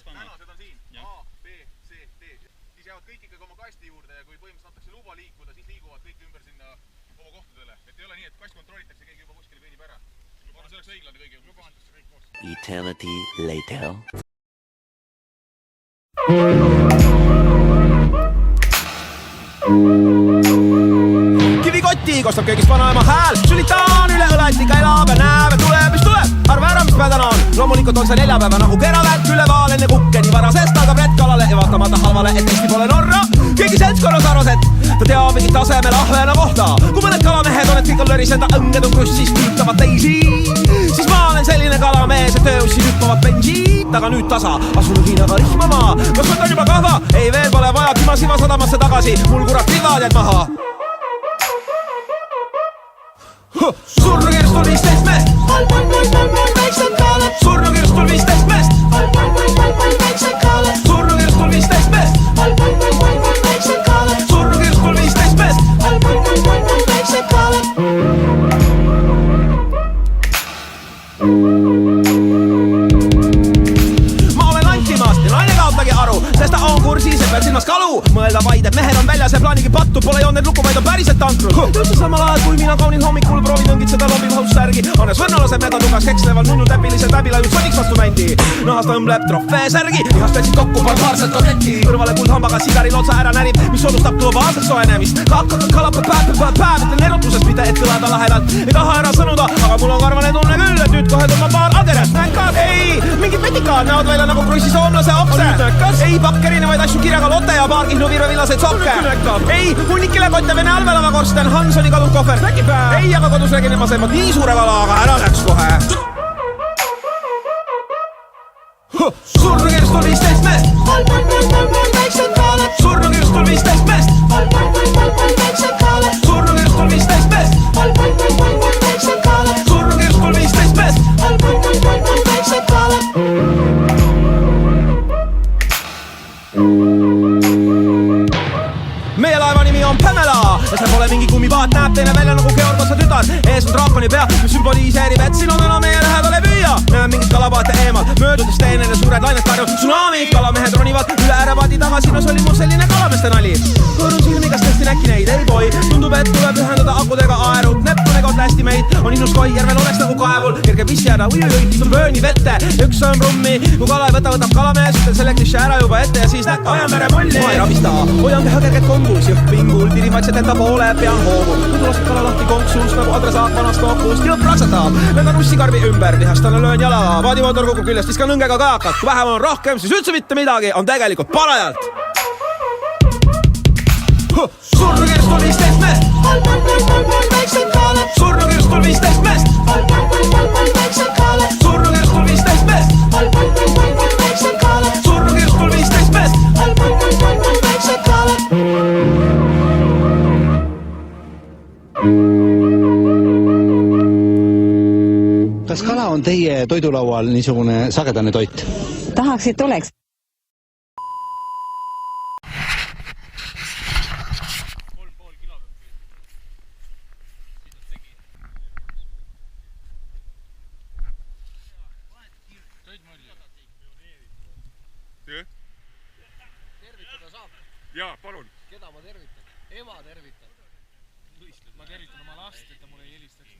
tänased on siin. A, B, C, D. Siis jäävad kõik ikkagi oma kasti juurde ja kui põhimõtteliselt antakse luba liikuda, siis liiguvad kõik ümber sinna oma kohtadele. Et ei ole nii, et kast kontrollitakse, keegi juba kuskil kõnnib ära. See oleks õiglane kõigi. Juba antakse kõik koos. Eternity later. Kivikotti kostab köögist vanaema hääl. Sülitaan üle õletiga elab ja näeb, et tuleb, mis tuleb. Arva ära, mis mä täna on. Loomulikult on see neljapäeva nagu keravärt ülevaal enne kukke. Nii varasest algab red kalale ja vaatamata halvale, et Eesti pole Norra. Keegi seltskonnas arvas, et ta teab mingit tasemel ahvena kohta. Kui mõned kalamehed on, et kõik on lõris enda õnged on krussis püütavad teisi. Siis ma olen selline kalamees, et tööussi hüppavad bensiid. Aga nüüd tasa, asun Hiinaga rihmama. Kas võt on juba kahva? Ei, veel pole vaja Kimasiva sadamasse tagasi. Mul kurat livad jääd maha. Surnukirstul 15 meest. Surnukirstul 15 meest. Surnukirstul 15 meest. Surnukirstul 15 meest. Ma olen Antimaast ja naine kaotagi aru, sest ta on kursis, et peab silmas kalu. Mõelda vaid, et mehed on väljas ja plaanigi pattu. Pole joonud need luku, vaid on päriselt tankrud. Tõusse samal ajal, kui mina kaunil hommikul proovin õngitseda lobivahustsärgi. Annes võrnalased metatugas keksleval nunnu täpilised läbilajud sodiks vastu mändi. Nahast õmbleb trofee särgi, ihast petsid kokku barbaarset kotetti. Kõrvale kuldhambaga sigaril otsa ära närib, mis soodustab globaalset soojenemist. Hakkakad kalapad päev, ütlen erutusest, mitte et kõlada lahedalt. Ei taha ära sõnuda, aga mul on karvane tunne küll, et nüüd kohe tõmba paar aderat. Nänkad, ei, mingid petikaad näod välja nagu krussi soomlase okse. Ei, pakk erinevaid asju kirjaga lotte ja paar kihnu virvevillaseid sokke. Ei, hunnikile kotte Vene allvelava korsten, Hansoni kadunud kohver. Ei, aga kodus räägin ema seemad nii suure vala, aga ära läks kohe. Surnukirstul 15 meest. Surnukirstul 15 meest. Surnukirstul 15 meest. Surnukirstul 15 meest. Meie laeva nimi on Pamela ja see pole mingi kummipaat, näeb teine välja nagu Georg Otsa tütar. Ees on draakoni pea, mis sümboliseerib, et siin on täna meie lähedale püüa. Näeb mingit kalapaate eemal, möödudes teenele suured lained karjud tsunamid. Kalamehed ronivad üle äärepaadi tagasi, no see oli mul selline kalameeste nali. Hõõrun silmi, kas tõesti näkki neid? Ei boi, tundub, et tuleb ühendada akudega aerud. Neptune kaot lästi meid, on innus koi, järvel oleks nagu kaevul. Kerge pissi ära, istun vööni vette, üks on rummi. Kui kala ei võtab kalamees, ütlen selle klišše ära juba ette ja siis ajan mere mulli. Ma ei rabista, hoian keha kerget kongus, jõhpingul, tirimatset enda poole pean hoogu. Nüüd laseb kala lahti konksust nagu adresaat vanast kookust. Jõpp raksatab, lendan ussikarvi ümber, vihastana löön jalaga. Paadimotor kukub küljest, viskan õngega kajakat. Kui vähem on rohkem, siis üldse mitte midagi, on tegelikult parajalt. Surnukirstul 15 meest. Surnukirstul 15 meest. Surnukirstul 15 meest. Surnukirstul 15 meest. Kas kala on teie toidulaual niisugune sagedane toit? Tahaks, et oleks. Tervitada saab? Jaa, palun. Keda ma tervitan? Ema tervitan. Ma tervitan oma last, et ta mulle ei helistaks.